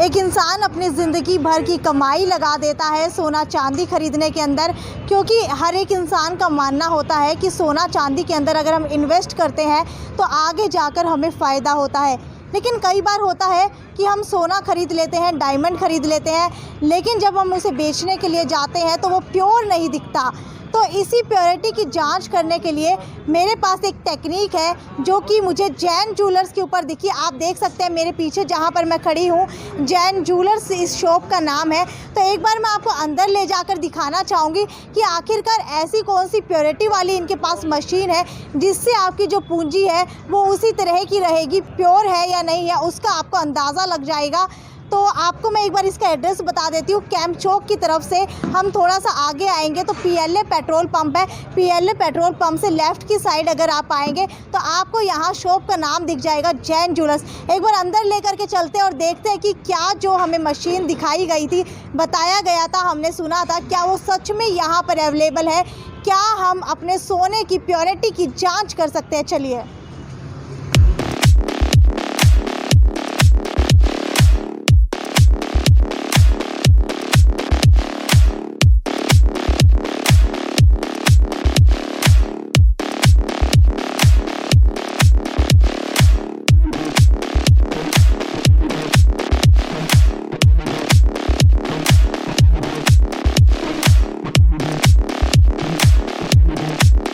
एक इंसान अपनी ज़िंदगी भर की कमाई लगा देता है सोना चांदी खरीदने के अंदर, क्योंकि हर एक इंसान का मानना होता है कि सोना चांदी के अंदर अगर हम इन्वेस्ट करते हैं तो आगे जाकर हमें फ़ायदा होता है। लेकिन कई बार होता है कि हम सोना ख़रीद लेते हैं, डायमंड ख़रीद लेते हैं, लेकिन जब हम उसे बेचने के लिए जाते हैं तो वो प्योर नहीं दिखता। तो इसी प्योरिटी की जांच करने के लिए मेरे पास एक टेक्निक है जो कि मुझे जैन ज्वेलर्स के ऊपर दिखी। आप देख सकते हैं मेरे पीछे जहां पर मैं खड़ी हूं, जैन ज्वेलर्स इस शॉप का नाम है। तो एक बार मैं आपको अंदर ले जाकर दिखाना चाहूँगी कि आखिरकार ऐसी कौन सी प्योरिटी वाली इनके पास मशीन है जिससे आपकी जो पूंजी है वो उसी तरह की रहेगी, प्योर है या नहीं है उसका आपको अंदाज़ा लग जाएगा। तो आपको मैं एक बार इसका एड्रेस बता देती हूँ। कैंप चौक की तरफ से हम थोड़ा सा आगे आएंगे तो PLA पेट्रोल पंप है। PLA पेट्रोल पंप से लेफ़्ट की साइड अगर आप आएंगे तो आपको यहाँ शॉप का नाम दिख जाएगा, जैन ज्वेलर्स। एक बार अंदर लेकर के चलते हैं और देखते हैं कि क्या जो हमें मशीन दिखाई गई थी, बताया गया था, हमने सुना था, क्या वो सच में यहाँ पर अवेलेबल है। क्या हम अपने सोने की प्योरिटी की जाँच कर सकते हैं। चलिए।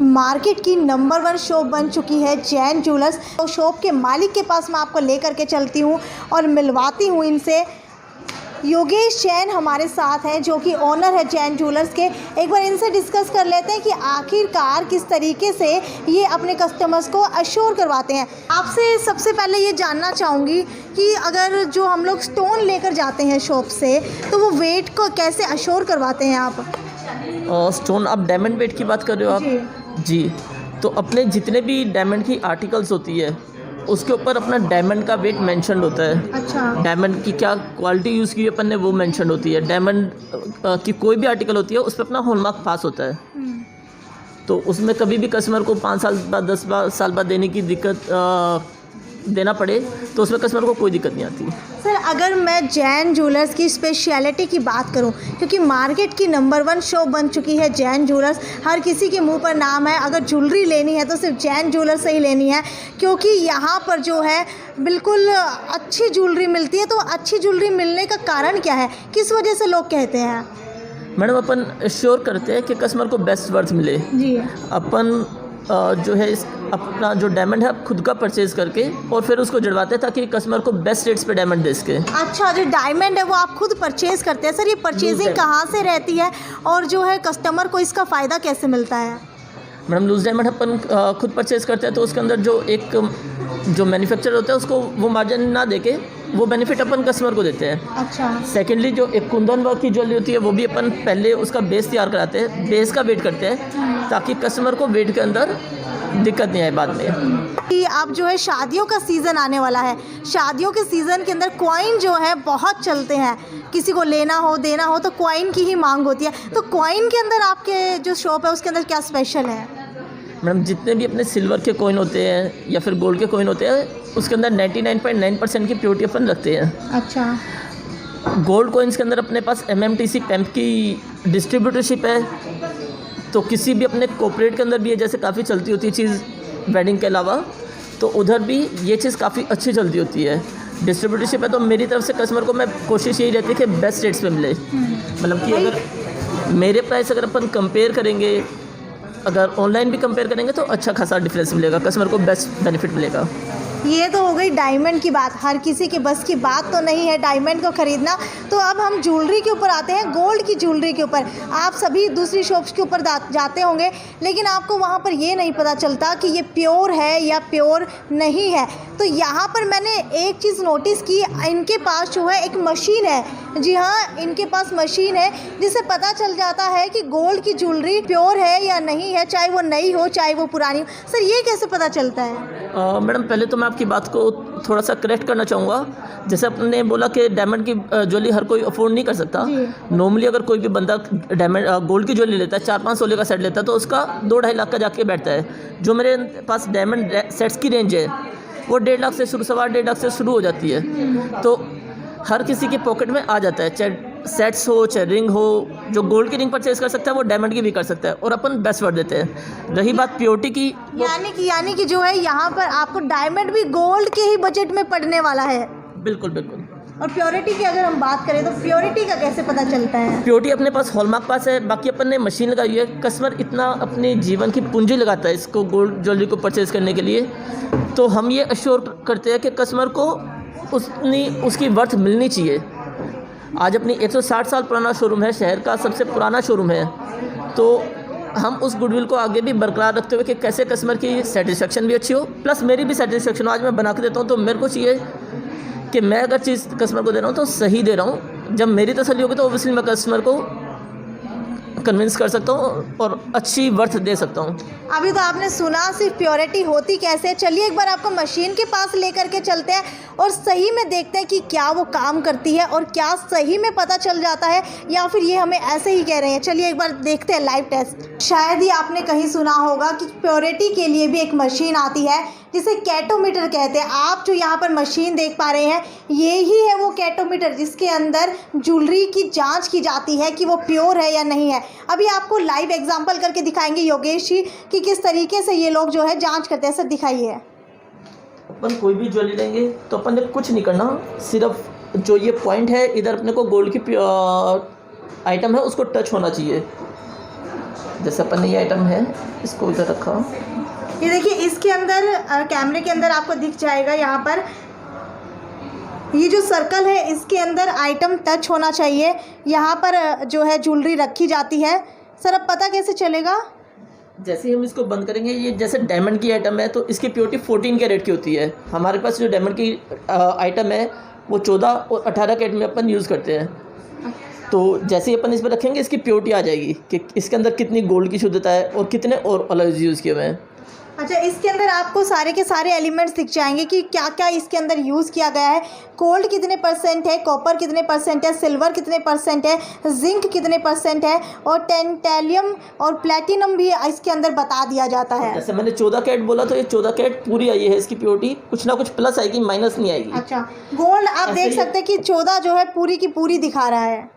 मार्केट की नंबर 1 शॉप बन चुकी है जैन ज्वेलर्स। तो शॉप के मालिक के पास मैं आपको लेकर के चलती हूँ और मिलवाती हूँ इनसे। योगेश जैन हमारे साथ हैं जो कि ओनर है जैन ज्वेलर्स के। एक बार इनसे डिस्कस कर लेते हैं कि आखिरकार किस तरीके से ये अपने कस्टमर्स को अश्योर करवाते हैं। आपसे सबसे पहले ये जानना चाहूँगी कि अगर जो हम लोग स्टोन लेकर जाते हैं शॉप से तो वो वेट को कैसे अश्योर करवाते हैं आप? स्टोन आप डायमंड वेट की बात कर रहे हो आप? जी। तो अपने जितने भी डायमंड की आर्टिकल्स होती है उसके ऊपर अपना डायमंड का वेट मेंशन होता है। अच्छा। डायमंड की क्या क्वालिटी यूज़ की अपन ने वो मेंशन होती है। डायमंड की कोई भी आर्टिकल होती है उस पर अपना हॉलमार्क पास होता है। तो उसमें कभी भी कस्टमर को 5 साल बाद 10 साल बाद देने की देना पड़े तो उसमें कस्टमर को कोई दिक्कत नहीं आती। सर, अगर मैं जैन ज्वेलर्स की स्पेशलिटी की बात करूं, क्योंकि मार्केट की नंबर 1 शॉप बन चुकी है जैन ज्वेलर्स, हर किसी के मुंह पर नाम है, अगर ज्वेलरी लेनी है तो सिर्फ जैन ज्वेलर्स से ही लेनी है, क्योंकि यहाँ पर जो है बिल्कुल अच्छी ज्वेलरी मिलती है। तो अच्छी ज्वेलरी मिलने का कारण क्या है, किस वजह से लोग कहते हैं? मैडम, अपन श्योर करते हैं कि कस्टमर को बेस्ट वर्थ मिले जी। अपन जो है अपना जो डायमंड है आप खुद का परचेज़ करके और फिर उसको जड़वाते हैं ताकि कस्टमर को बेस्ट रेट्स पे डायमंड दे सके। अच्छा, जो डायमंड है वो आप खुद परचेज़ करते हैं। सर, ये परचेजिंग कहाँ से रहती है और जो है कस्टमर को इसका फ़ायदा कैसे मिलता है? मैडम, लूज डायमंड अपन खुद परचेज़ करते हैं तो उसके अंदर जो मैन्युफैक्चरर होता है उसको वो मार्जिन ना देके वो बेनिफिट अपन कस्टमर को देते हैं। अच्छा। सेकेंडली, जो एक कुंदन वर्क की ज्वेलरी होती है वो भी अपन पहले उसका बेस तैयार कराते हैं, बेस का वेट करते हैं ताकि कस्टमर को वेट के अंदर दिक्कत नहीं आए बाद में। कि अब जो है शादियों का सीज़न आने वाला है, शादियों के सीज़न के अंदर कॉइन जो है बहुत चलते हैं, किसी को लेना हो देना हो तो कॉइन की ही मांग होती है। तो कॉइन के अंदर आपके जो शॉप है उसके अंदर क्या स्पेशल है? मैडम, जितने भी अपने सिल्वर के कॉइन होते हैं या फिर गोल्ड के कॉइन होते हैं उसके अंदर 99.9% की प्योरिटी अपन रखते हैं। अच्छा। गोल्ड कॉइन्स के अंदर अपने पास MMTC पैम्प की डिस्ट्रीब्यूटरशिप है। तो किसी भी अपने कॉर्पोरेट के अंदर भी है, जैसे काफ़ी चलती होती है चीज़ वेडिंग के अलावा, तो उधर भी ये चीज़ काफ़ी अच्छी चलती होती है। डिस्ट्रीब्यूटरशिप है तो मेरी तरफ से कस्टमर को मैं कोशिश यही रहती है कि बेस्ट रेट्स पे मिले। मतलब कि अगर मेरे प्राइस अगर अपन कंपेयर करेंगे, अगर ऑनलाइन भी कंपेयर करेंगे तो अच्छा खासा डिफरेंस मिलेगा, कस्टमर को बेस्ट बेनिफिट मिलेगा। ये तो हो गई डायमंड की बात। हर किसी के बस की बात तो नहीं है डायमंड को ख़रीदना। तो अब हम ज्वेलरी के ऊपर आते हैं, गोल्ड की ज्वेलरी के ऊपर। आप सभी दूसरी शॉप्स के ऊपर जाते होंगे, लेकिन आपको वहाँ पर ये नहीं पता चलता कि ये प्योर है या प्योर नहीं है। तो यहाँ पर मैंने एक चीज़ नोटिस की, इनके पास जो है एक मशीन है। जी हाँ, इनके पास मशीन है जिससे पता चल जाता है कि गोल्ड की ज्वेलरी प्योर है या नहीं है, चाहे वो नई हो चाहे वो पुरानी हो। सर, ये कैसे पता चलता है? मैडम, पहले तो मैं आपकी बात को थोड़ा सा करेक्ट करना चाहूँगा। जैसे आपने बोला कि डायमंड की ज्वेलरी हर कोई अफोर्ड नहीं कर सकता। नॉर्मली अगर कोई भी बंदा डायमंड गोल्ड की ज्वेलरी लेता है, 4-5 तोले का सेट लेता है तो उसका 2-2.5 लाख का जाके बैठता है। जो मेरे पास डायमंड सेट्स की रेंज है वो 1.5 लाख से शुरू, 1.5 लाख से शुरू हो जाती है। तो हर किसी के पॉकेट में आ जाता है, चाहे सेट्स हो चाहे रिंग हो। जो गोल्ड की रिंग परचेज कर सकता है वो डायमंड की भी कर सकता है, और अपन बेस्ट वर्ड देते हैं। रही बात प्योरिटी की, यानी कि जो है यहाँ पर आपको डायमंड भी गोल्ड के ही बजट में पड़ने वाला है। बिल्कुल बिल्कुल। और प्योरिटी की अगर हम बात करें तो प्योरिटी का कैसे पता चलता है? प्योरिटी अपने पास हॉलमार्क पास है, बाकी अपन ने मशीन लगाई है। कस्टमर इतना अपने जीवन की पूंजी लगाता है इसको गोल्ड ज्वेलरी को परचेज़ करने के लिए, तो हम ये अश्योर करते हैं कि कस्टमर को उसकी वर्थ मिलनी चाहिए। आज अपनी 160 साल पुराना शोरूम है, शहर का सबसे पुराना शोरूम है, तो हम उस गुडविल को आगे भी बरकरार रखते हुए कि कैसे कस्टमर की सेटिस्फेक्शन भी अच्छी हो, प्लस मेरी भी सेटिस्फेक्शन हो। आज मैं बना के देता हूँ तो मेरे को चाहिए कि मैं अगर चीज़ कस्टमर को दे रहा हूँ तो सही दे रहा हूँ। जब मेरी तसल्ली होगी तो ओबियसली मैं कस्टमर को कन्विंस कर सकता हूँ और अच्छी वर्थ दे सकता हूँ। अभी तो आपने सुना सिर्फ प्योरिटी होती कैसे। चलिए एक बार आपको मशीन के पास लेकर के चलते हैं और सही में देखते हैं कि क्या वो काम करती है और क्या सही में पता चल जाता है या फिर ये हमें ऐसे ही कह रहे हैं। चलिए एक बार देखते हैं लाइव टेस्ट। शायद ही आपने कहीं सुना होगा कि प्योरिटी के लिए भी एक मशीन आती है जिसे कैटोमीटर कहते हैं। आप जो यहाँ पर मशीन देख पा रहे हैं ये ही है वो कैटोमीटर जिसके अंदर ज्वेलरी की जांच की जाती है कि वो प्योर है या नहीं है। अभी आपको लाइव एग्जांपल करके दिखाएंगे योगेश जी कि किस तरीके से ये लोग जो है जांच करते हैं। सर दिखाइए। अपन कोई भी ज्वेलरी लेंगे तो अपन ने कुछ नहीं करना, सिर्फ जो ये पॉइंट है इधर अपने को गोल्ड की आइटम है उसको टच होना चाहिए। जैसे अपन ने ये आइटम है इसको इधर रखा, ये देखिए इसके अंदर कैमरे के अंदर आपको दिख जाएगा यहाँ पर ये जो सर्कल है इसके अंदर आइटम टच होना चाहिए। यहाँ पर जो है ज्वेलरी रखी जाती है। सर अब पता कैसे चलेगा? जैसे ही हम इसको बंद करेंगे, ये जैसे डायमंड की आइटम है तो इसकी प्योरिटी 14 कैरेट की होती है। हमारे पास जो डायमंड की आइटम है वो 14 और 18 कैरेट में अपन यूज़ करते हैं। तो जैसे ही अपन इस पर रखेंगे इसकी प्योरिटी आ जाएगी कि इसके अंदर कितनी गोल्ड की शुद्धता है और कितने और अलॉयज यूज़ किए हुए हैं। अच्छा, इसके अंदर आपको सारे के सारे एलिमेंट्स दिख जाएंगे कि क्या क्या इसके अंदर यूज़ किया गया है। गोल्ड कितने परसेंट है, कॉपर कितने परसेंट है, सिल्वर कितने परसेंट है, जिंक कितने परसेंट है और टेंटेलियम और प्लेटिनम भी इसके अंदर बता दिया जाता है। जैसे मैंने 14 कैरेट बोला तो ये 14 कैरेट पूरी आई है इसकी प्योरिटी, कुछ ना कुछ प्लस आएगी, माइनस नहीं आएगी। अच्छा, गोल्ड आप देख सकते हैं कि 14 जो है पूरी की पूरी दिखा रहा है।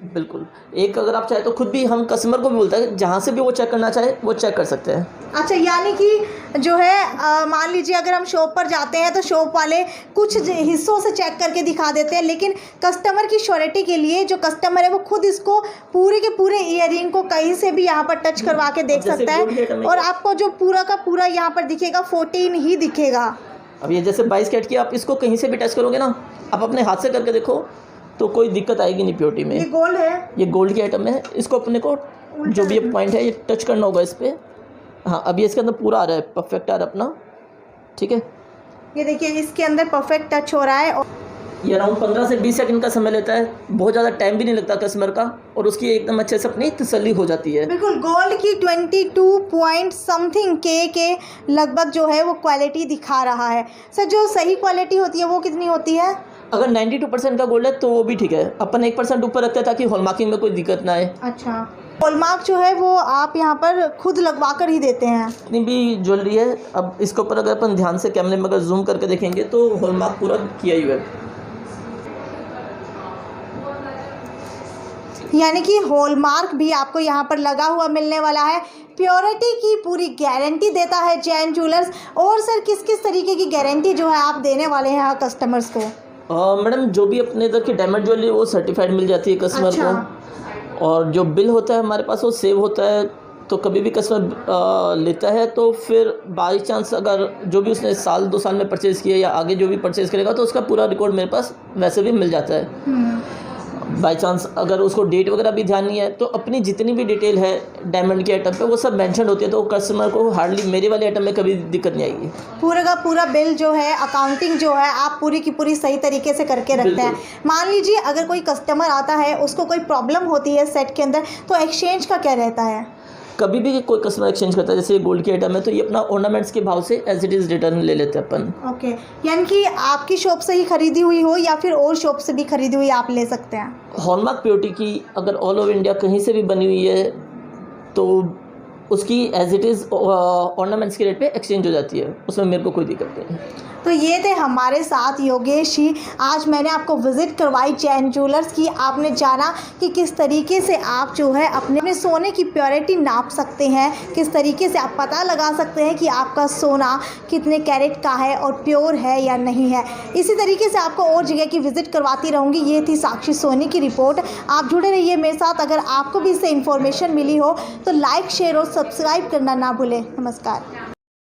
बिल्कुल। एक अगर आप चाहे तो खुद भी हम कस्टमर को भी बोलते हैं जहाँ से भी वो चेक करना चाहे वो चेक कर सकते हैं। अच्छा, यानी कि जो है मान लीजिए अगर हम शॉप पर जाते हैं तो शॉप वाले कुछ हिस्सों से चेक करके दिखा देते हैं, लेकिन कस्टमर की श्योरिटी के लिए जो कस्टमर है वो खुद इसको पूरे के पूरे ईयरिंग को कहीं से भी यहाँ पर टच करवा के देख सकता है और आपको जो पूरा का पूरा यहाँ पर दिखेगा 14 ही दिखेगा। अब ये जैसे 22 कैरेट की आप इसको कहीं से भी टच करोगे ना, आप अपने हाथ से करके देखो तो कोई दिक्कत आएगी नहीं प्योरिटी में। ये गोल्ड है, ये गोल्ड की आइटम है। इसको अपने को जो भी ये पॉइंट है ये टच करना होगा इस पर। हाँ, अभी इसके अंदर पूरा आ रहा है, परफेक्ट आ रहा है अपना। ठीक है, ये देखिए इसके अंदर परफेक्ट टच हो रहा है और ये अराउंड 15 से 20 सेकंड का समय लेता है। बहुत ज़्यादा टाइम भी नहीं लगता कस्टमर का और उसकी एकदम अच्छे से अपनी तसल्ली हो जाती है। बिल्कुल, गोल्ड की 22 पॉइंट समथिंग के लगभग जो है वो क्वालिटी दिखा रहा है। सर जो सही क्वालिटी होती है वो कितनी होती है? अगर 92% का गोल्ड है तो वो भी ठीक है। अपन 1% ऊपर रखते हैं ताकि हॉलमार्किंग में कोई दिक्कत ना आए। अच्छा, हॉलमार्क जो है वो आप यहाँ पर खुद लगवा कर ही देते हैं? जितनी भी ज्वेलरी है, अब इसके ऊपर अगर अपन ध्यान से कैमरे में अगर जूम करके देखेंगे तो हॉलमार्क पूरा किया ही है। यानी कि हॉलमार्क भी आपको यहाँ पर लगा हुआ मिलने वाला है। प्योरिटी की पूरी गारंटी देता है जैन ज्वेलर्स। और सर किस किस तरीके की गारंटी जो है आप देने वाले हैं कस्टमर्स को? मैडम, जो भी अपने इधर की डायमंड ज्वेलरी वो सर्टिफाइड मिल जाती है कस्टमर अच्छा। को, और जो बिल होता है हमारे पास वो सेव होता है। तो कभी भी कस्टमर लेता है तो फिर बाई चांस अगर जो भी उसने साल 2 साल में परचेज़ किया या आगे जो भी परचेज़ करेगा तो उसका पूरा रिकॉर्ड मेरे पास वैसे भी मिल जाता है। बाई चांस अगर उसको डेट वगैरह भी ध्यान नहीं है तो अपनी जितनी भी डिटेल है डायमंड के आइटम पे वो सब मेंशन होती है, तो कस्टमर को हार्डली मेरे वाले आइटम में कभी दिक्कत नहीं आएगी। पूरा का पूरा बिल जो है, अकाउंटिंग जो है आप पूरी की पूरी सही तरीके से करके रखते हैं। मान लीजिए अगर कोई कस्टमर आता है उसको कोई प्रॉब्लम होती है सेट के अंदर तो एक्सचेंज का क्या रहता है? कभी भी कोई कस्टमर एक्सचेंज करता है, जैसे ये गोल्ड की आइटम है तो ये अपना ऑर्नामेंट्स के भाव से एज इट इज़ रिटर्न ले लेते हैं अपन। ओके, यानी कि आपकी शॉप से ही खरीदी हुई हो या फिर और शॉप से भी खरीदी हुई आप ले सकते हैं? हॉलमार्क प्योरिटी की अगर ऑल ओवर इंडिया कहीं से भी बनी हुई है तो उसकी एज इट इज़ ऑर्नामेंट्स के रेट पे एक्सचेंज हो जाती है, उसमें मेरे को कोई दिक्कत नहीं है। तो ये थे हमारे साथ योगेश जी। आज मैंने आपको विज़िट करवाई जैन ज्वेलर्स की। आपने जाना कि किस तरीके से आप जो है अपने सोने की प्योरिटी नाप सकते हैं, किस तरीके से आप पता लगा सकते हैं कि आपका सोना कितने कैरेट का है और प्योर है या नहीं है। इसी तरीके से आपको और जगह की विज़िट करवाती रहूँगी। ये थी साक्षी सोनी की रिपोर्ट। आप जुड़े रहिए मेरे साथ। अगर आपको भी इससे इन्फॉर्मेशन मिली हो तो लाइक, शेयर और सब्सक्राइब करना ना भूलें। नमस्कार।